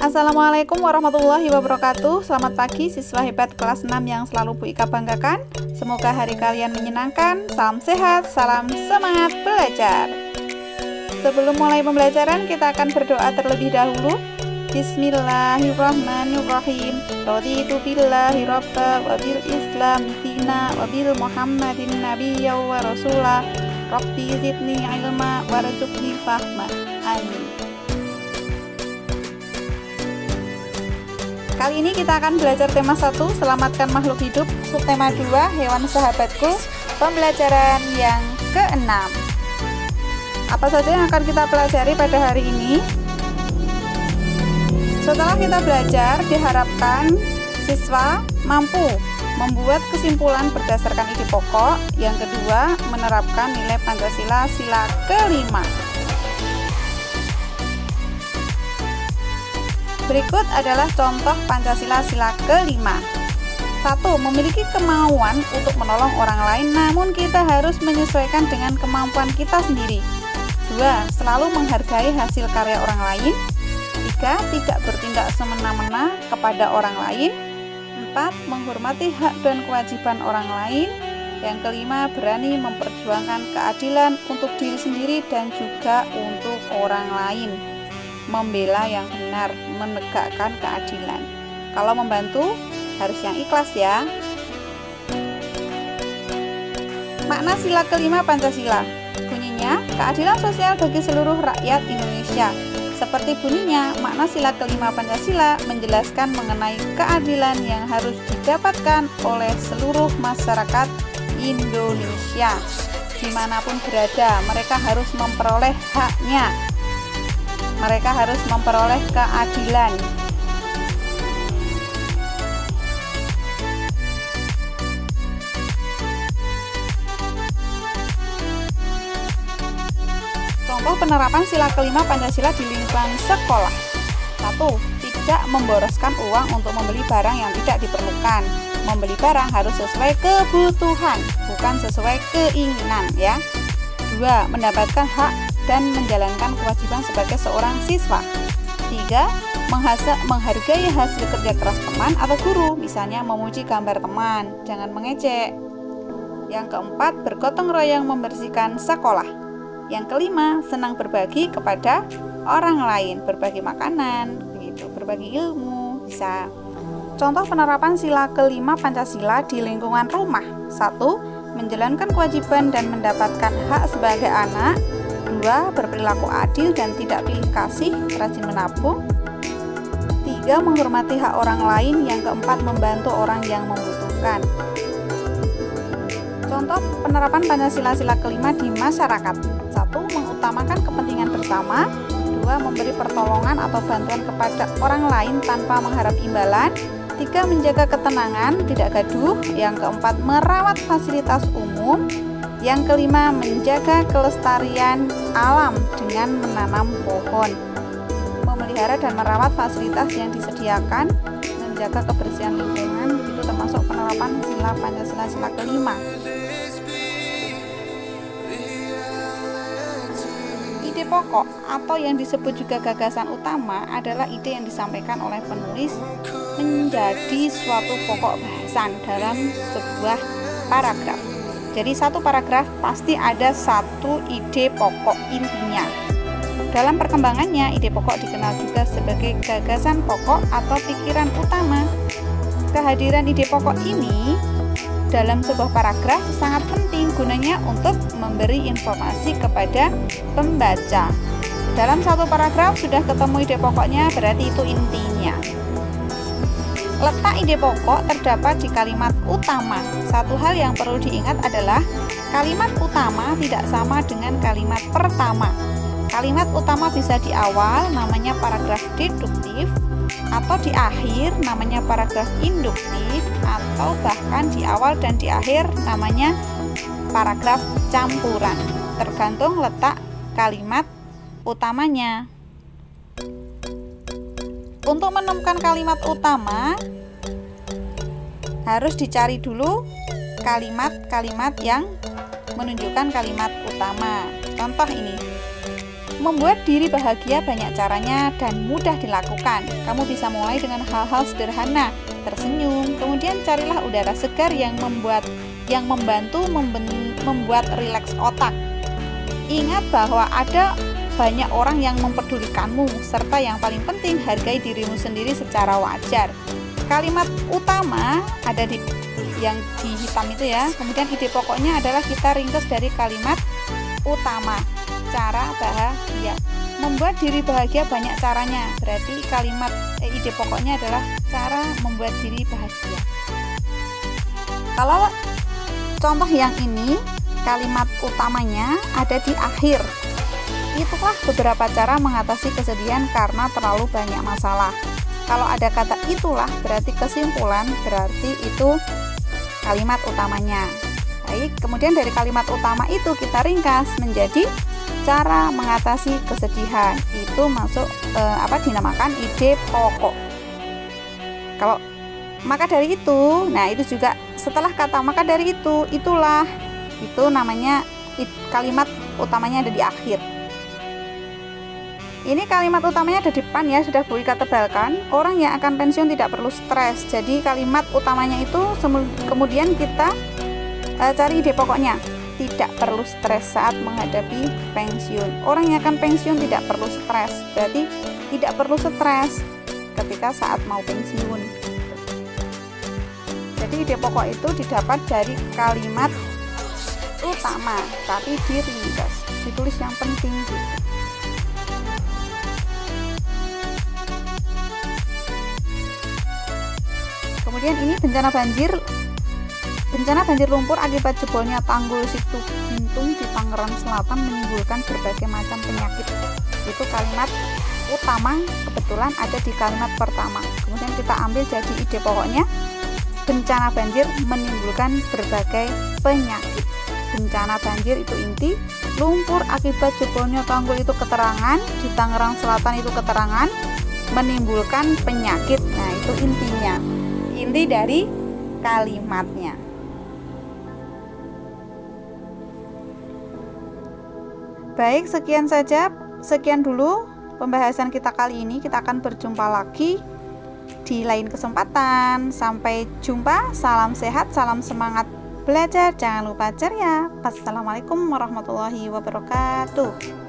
Assalamualaikum warahmatullahi wabarakatuh. Selamat pagi siswa hebat kelas 6 yang selalu Bu Ika banggakan. Semoga hari kalian menyenangkan. Salam sehat, salam semangat belajar. Sebelum mulai pembelajaran, kita akan berdoa terlebih dahulu. Bismillahirrahmanirrahim. Raditu billahi rabba wa bil islam dina wa bil muhammadin nabiyya wa rasulah. Rabbi zidni ilma warzuqni fahma. Amin. Kali ini kita akan belajar tema 1, selamatkan makhluk hidup, subtema 2, hewan sahabatku, pembelajaran yang ke-6. Apa saja yang akan kita pelajari pada hari ini? Setelah kita belajar, diharapkan siswa mampu membuat kesimpulan berdasarkan ide pokok. Yang kedua, menerapkan nilai Pancasila sila ke-5. Berikut adalah contoh Pancasila sila ke-5. 1. Memiliki kemauan untuk menolong orang lain, namun kita harus menyesuaikan dengan kemampuan kita sendiri. 2. Selalu menghargai hasil karya orang lain. 3. Tidak bertindak semena-mena kepada orang lain. 4. Menghormati hak dan kewajiban orang lain. Yang kelima, berani memperjuangkan keadilan untuk diri sendiri dan juga untuk orang lain. Membela yang benar, menegakkan keadilan. Kalau membantu harus yang ikhlas ya. Makna sila ke-5 Pancasila. Bunyinya, keadilan sosial bagi seluruh rakyat Indonesia. Seperti bunyinya, makna sila ke-5 Pancasila menjelaskan mengenai keadilan yang harus didapatkan oleh seluruh masyarakat Indonesia. Dimanapun berada, mereka harus memperoleh haknya. Mereka harus memperoleh keadilan. Contoh penerapan sila ke-5 Pancasila di lingkungan sekolah. 1. Tidak memboroskan uang untuk membeli barang yang tidak diperlukan. Membeli barang harus sesuai kebutuhan, bukan sesuai keinginan ya. 2. Mendapatkan hak dan menjalankan kewajiban sebagai seorang siswa. 3. Menghargai hasil kerja keras teman atau guru, misalnya memuji gambar teman, jangan mengejek. Yang keempat, bergotong royong membersihkan sekolah. Yang kelima, senang berbagi kepada orang lain, berbagi makanan, begitu, berbagi ilmu, bisa. Contoh penerapan sila ke-5 Pancasila di lingkungan rumah. 1. Menjalankan kewajiban dan mendapatkan hak sebagai anak. 2. Berperilaku adil dan tidak pilih kasih, rajin menabung. 3. Menghormati hak orang lain. Yang keempat, membantu orang yang membutuhkan. Contoh penerapan Pancasila sila ke-5 di masyarakat. 1. Mengutamakan kepentingan bersama. 2. Memberi pertolongan atau bantuan kepada orang lain tanpa mengharap imbalan. 3. Menjaga ketenangan, tidak gaduh. Yang keempat, merawat fasilitas umum. Yang kelima, menjaga kelestarian alam dengan menanam pohon. Memelihara dan merawat fasilitas yang disediakan, menjaga kebersihan lingkungan, itu termasuk penerapan sila Pancasila sila ke-5. Ide pokok atau yang disebut juga gagasan utama adalah ide yang disampaikan oleh penulis menjadi suatu pokok bahasan dalam sebuah paragraf. Jadi satu paragraf pasti ada satu ide pokok intinya. Dalam perkembangannya, ide pokok dikenal juga sebagai gagasan pokok atau pikiran utama. Kehadiran ide pokok ini dalam sebuah paragraf sangat penting gunanya untuk memberi informasi kepada pembaca. Dalam satu paragraf sudah ketemu ide pokoknya, berarti itu intinya. Letak ide pokok terdapat di kalimat utama. Satu hal yang perlu diingat adalah kalimat utama tidak sama dengan kalimat pertama. Kalimat utama bisa di awal, namanya paragraf deduktif, atau di akhir, namanya paragraf induktif, atau bahkan di awal dan di akhir, namanya paragraf campuran. Tergantung letak kalimat utamanya. Untuk menemukan kalimat utama harus dicari dulu kalimat-kalimat yang menunjukkan kalimat utama. Contoh ini, Membuat diri bahagia banyak caranya dan mudah dilakukan. Kamu bisa mulai dengan hal-hal sederhana, tersenyum, kemudian carilah udara segar yang membantu membuat rileks otak. Ingat bahwa ada banyak orang yang mempedulikanmu, serta yang paling penting, hargai dirimu sendiri secara wajar. Kalimat utama ada yang di hitam itu ya. Kemudian ide pokoknya adalah kita ringkas dari kalimat utama. Cara bahagia. Membuat diri bahagia banyak caranya. Berarti kalimat ide pokoknya adalah cara membuat diri bahagia. Kalau contoh yang ini, kalimat utamanya ada di akhir. Itulah beberapa cara mengatasi kesedihan karena terlalu banyak masalah. Kalau ada kata itulah, berarti kesimpulan, berarti itu kalimat utamanya. Baik, kemudian dari kalimat utama itu kita ringkas menjadi cara mengatasi kesedihan. Itu masuk dinamakan ide pokok. Kalau maka dari itu, nah itu juga setelah kata maka dari itu, itulah, itu namanya kalimat utamanya ada di akhir. Ini kalimat utamanya ada di depan ya, sudah Bu Ika tebalkan. Orang yang akan pensiun tidak perlu stres. Jadi kalimat utamanya itu kemudian kita cari ide pokoknya. Tidak perlu stres saat menghadapi pensiun. Orang yang akan pensiun tidak perlu stres. Berarti tidak perlu stres ketika saat mau pensiun. Jadi ide pokok itu didapat dari kalimat utama, tapi diringkas, ditulis yang penting gitu. Kemudian ini bencana banjir lumpur akibat jebolnya tanggul Situ Gintung di Tangerang Selatan menimbulkan berbagai macam penyakit. Itu kalimat utama, kebetulan ada di kalimat pertama. Kemudian kita ambil jadi ide pokoknya, bencana banjir menimbulkan berbagai penyakit. Bencana banjir itu inti, lumpur akibat jebolnya tanggul itu keterangan, di Tangerang Selatan itu keterangan, menimbulkan penyakit. Nah itu intinya, inti dari kalimatnya. Baik, sekian dulu pembahasan kita kali ini. Kita akan berjumpa lagi di lain kesempatan. Sampai jumpa, salam sehat, salam semangat belajar, jangan lupa ceria. Wassalamualaikum warahmatullahi wabarakatuh.